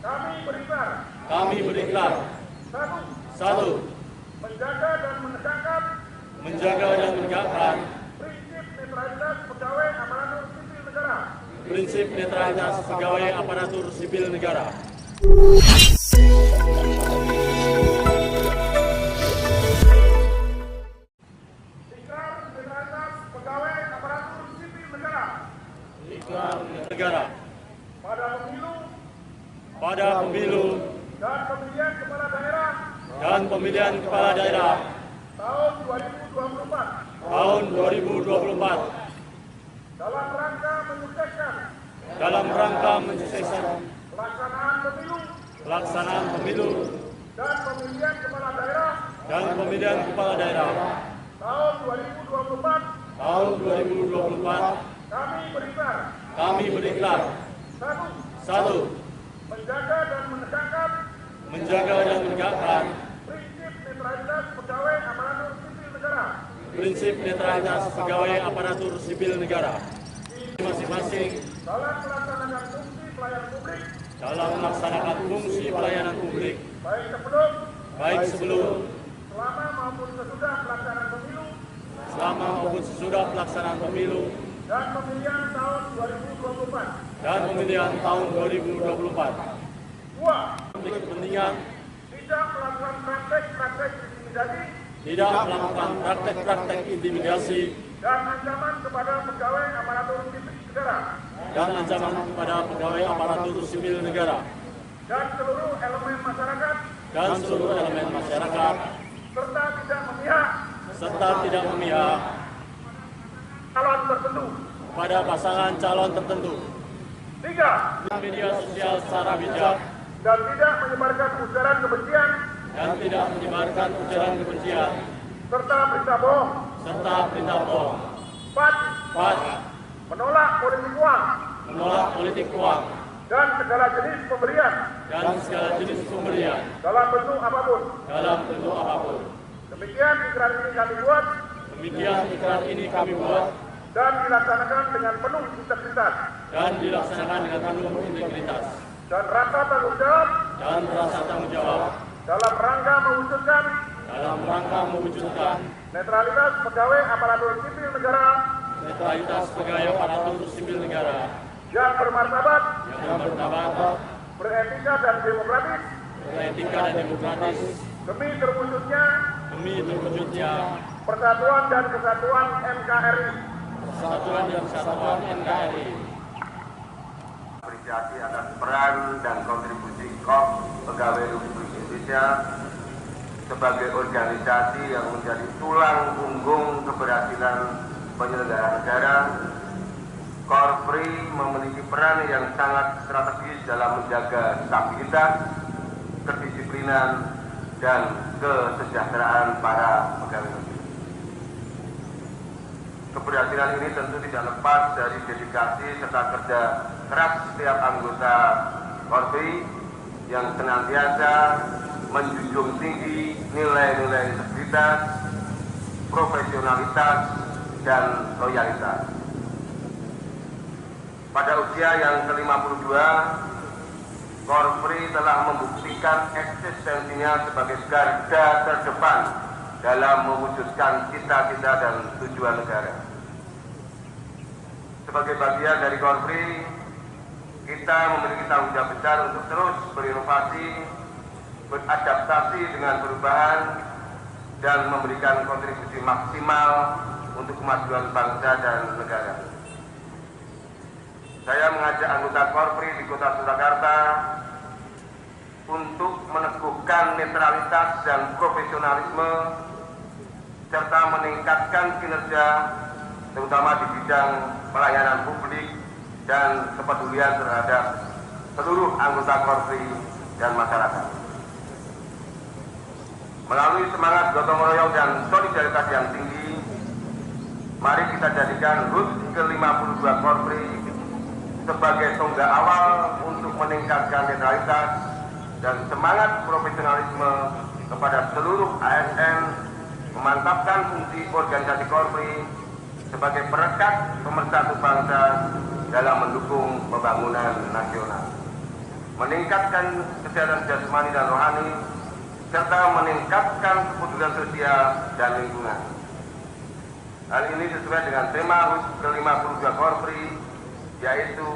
Kami berikrar. Satu. Menjaga dan menegakkan prinsip netralitas pegawai aparatur sipil negara. Ikrar negara. Pada pemilu dan pemilihan kepala daerah tahun 2024 dalam rangka menyukseskan pelaksanaan pemilu dan pemilihan kepala daerah tahun 2024 kami berikrar. Satu. Menjaga dan menegakkan prinsip netralitas pegawai aparatur sipil negara masing-masing dalam melaksanakan fungsi pelayanan publik baik sebelum, selama maupun sesudah pelaksanaan pemilu dan pemilihan tahun 2024. Kepentingan tidak melakukan praktek-praktek intimidasi dan ancaman kepada pegawai aparatur sipil negara dan seluruh elemen masyarakat serta tidak memihak pada pasangan calon tertentu. 3. Media sosial secara bijak dan tidak menyebarkan ujaran kebencian serta berita bohong. 4. Menolak politik uang dan segala jenis pemberian dalam bentuk apapun. Demikian ikrar ini kami buat dan dilaksanakan dengan penuh integritas dan rasa tanggung jawab dalam rangka mewujudkan netralitas pegawai aparatur sipil negara yang bermartabat, beretika dan demokratis demi terwujudnya persatuan dan kesatuan NKRI. Apresiasi atas peran dan kontribusi KOP Pegawai Republik Indonesia sebagai organisasi yang menjadi tulang punggung keberhasilan penyelenggara negara. Korpri memiliki peran yang sangat strategis dalam menjaga stabilitas, kedisiplinan, dan kesejahteraan para pegawai negeri. Keberhasilan ini tentu tidak lepas dari dedikasi serta kerja keras setiap anggota Korpri yang senantiasa menjunjung tinggi nilai-nilai integritas, profesionalitas, dan loyalitas. Pada usia yang ke-52, Korpri telah membuktikan eksistensinya sebagai garda terdepan dalam mewujudkan cita-cita dan tujuan negara. Sebagai bagian dari Korpri, kita memiliki tanggung jawab besar untuk terus berinovasi, beradaptasi dengan perubahan, dan memberikan kontribusi maksimal untuk kemajuan bangsa dan negara. Saya mengajak anggota Korpri di Kota Surakarta untuk meneguhkan netralitas dan profesionalisme serta meningkatkan kinerja terutama di bidang pelayanan publik dan kepedulian terhadap seluruh anggota Korpri dan masyarakat. Melalui semangat gotong royong dan solidaritas yang tinggi, mari kita jadikan HUT ke-52 Korpri sebagai tonggak awal untuk meningkatkan netralitas dan semangat profesionalisme kepada seluruh ASN, memantapkan fungsi organisasi Korpri sebagai perekat pemersatu bangsa dalam mendukung pembangunan nasional. meningkatkan kesehatan jasmani dan rohani, serta meningkatkan kepedulian sosial dan lingkungan. Hal ini sesuai dengan tema HUT ke-52 Korpri, yaitu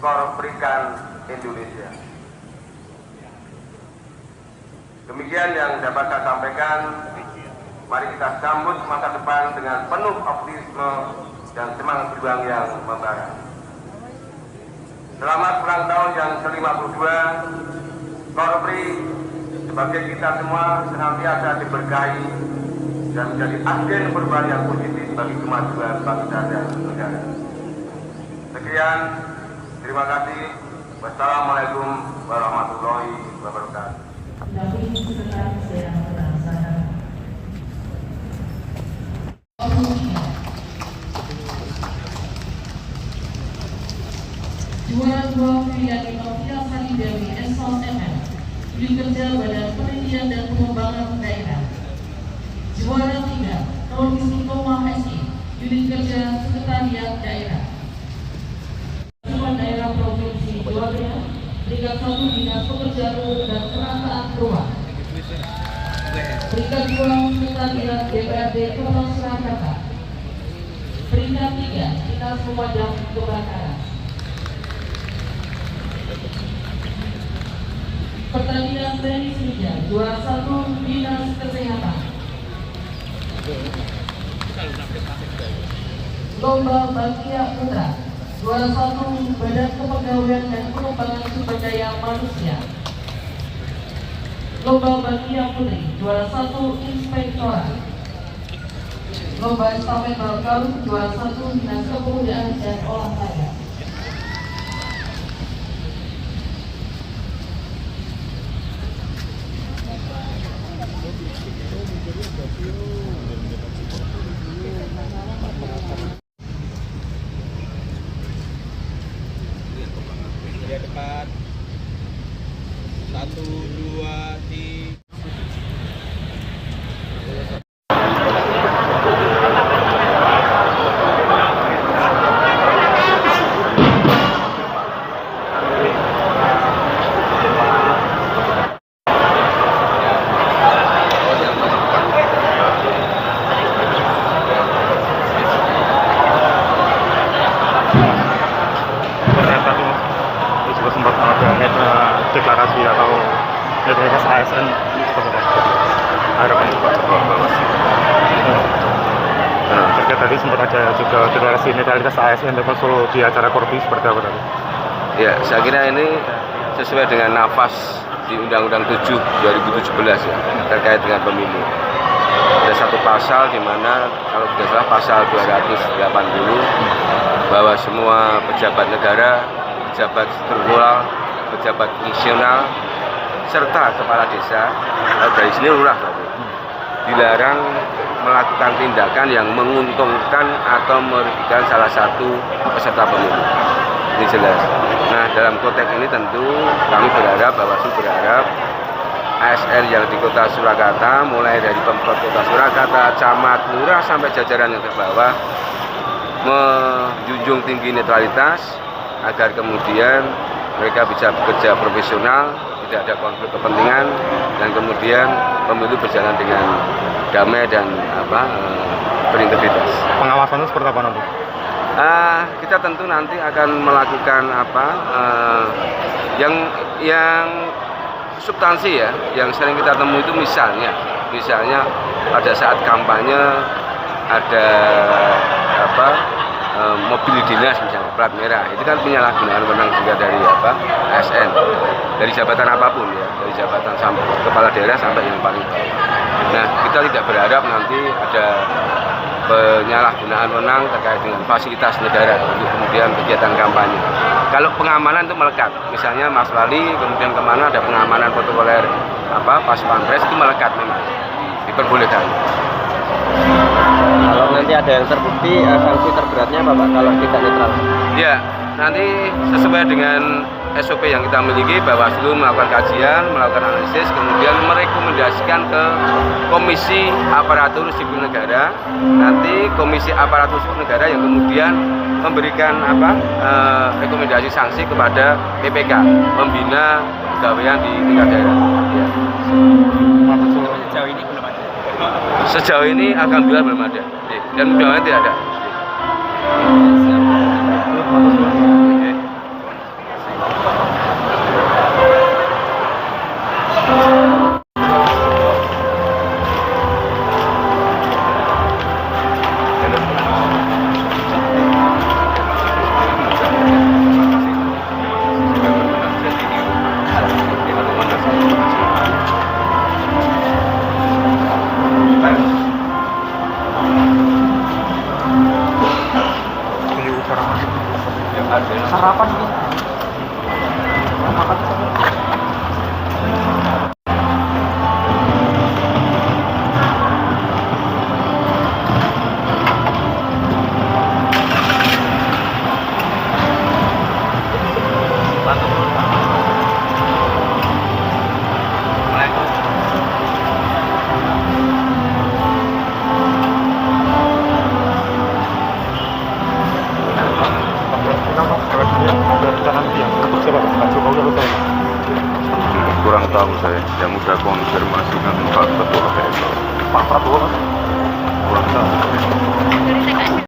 Korprikan Indonesia. Demikian yang dapat saya sampaikan. Mari kita sambut masa depan dengan penuh optimisme dan semangat berjuang yang membara. Selamat ulang tahun yang ke-52, Korpri, sebagai kita semua senantiasa diberkahi dan menjadi agen perubahan yang positif bagi kemajuan bangsa dan negara. Sekian, terima kasih. Wassalamualaikum warahmatullahi wabarakatuh. Juara 2 Priyani Novia Sari Dewi Ensol MM, Unit Kerja Badan Penelitian dan Pengembangan Daerah. Juara 3 Roni Sukoma SI, Unit Kerja Sekretariat Daerah. Dewan Daerah Provinsi Jawa Tengah, Peringkat 1 Dinas Pekerjaan Umum dan Penataan Ruang. Peringkat 2 Sekretariat DPRD Kota Surakarta. Peringkat 3 Dinas Pemadam Kebakaran. Pertandingan tenis meja juara 1 Dinas Kesehatan. Lomba Bakia Putra juara 1 Badan Kepegawaian dan Pengembangan Sumber Daya Manusia. Lomba Bakia Putri juara 1 Inspektorat. Lomba Estafet Balkarung juara 1 Dinas Kepemudaan dan Olahraga. Dia depan 1, 2, 3. Sempat ada deklarasi atau deklarasi ASN harapan terkait tadi sempat ada juga deklarasi netralitas ASN dan Solo di acara Korpi seperti apa tadi? Ya, saya kira ini sesuai dengan nafas di Undang-Undang 7 2017 ya, terkait dengan pemilu. Ada satu pasal di mana kalau tidak salah pasal 280 bahwa semua pejabat negara, pejabat struktural, pejabat fungsional, serta kepala desa, dari sini lurah, dilarang melakukan tindakan yang menguntungkan atau merugikan salah satu peserta pemilu. Ini jelas. Nah, dalam konteks ini tentu kami berharap, Bawaslu berharap ASN yang di Kota Surakarta, mulai dari Pemkot Kota Surakarta, camat, lurah sampai jajaran yang terbawah, menjunjung tinggi netralitas, agar kemudian mereka bisa bekerja profesional, tidak ada konflik kepentingan, dan kemudian pemilu berjalan dengan damai dan berintegritas. Pengawasannya seperti apa nanti? Kita tentu nanti akan melakukan yang substansi ya, yang sering kita temui itu misalnya pada saat kampanye ada mobil dinas misalnya plat merah, itu kan penyalahgunaan wewenang juga dari ASN, dari jabatan apapun ya, dari jabatan sampai kepala daerah sampai yang paling bawah. Nah, kita tidak berharap nanti ada penyalahgunaan wewenang terkait dengan fasilitas negara untuk kemudian kegiatan kampanye. Kalau pengamanan itu melekat, misalnya Mas Wali kemudian kemana ada pengamanan protokoler pas pampres itu melekat, memang diperbolehkan. Kalau nanti ada yang terbukti, sanksi terberatnya apa Pak kalau tidak netral? Ya, nanti sesuai dengan SOP yang kita miliki, Bawaslu melakukan kajian, melakukan analisis, kemudian merekomendasikan ke Komisi Aparatur Sipil Negara. Nanti Komisi Aparatur Sipil Negara yang kemudian memberikan rekomendasi sanksi kepada PPK membina kepegawaian di tingkat daerah. Ya. Sejauh ini belum ada. Sejauh ini alhamdulillah belum ada, dan mudah-mudahan tidak ada. Sarapan Kurang tahu saya, yang udah konfirmasi kan Pak Ketua PSI. Pak Prabowo. Kurang tahu.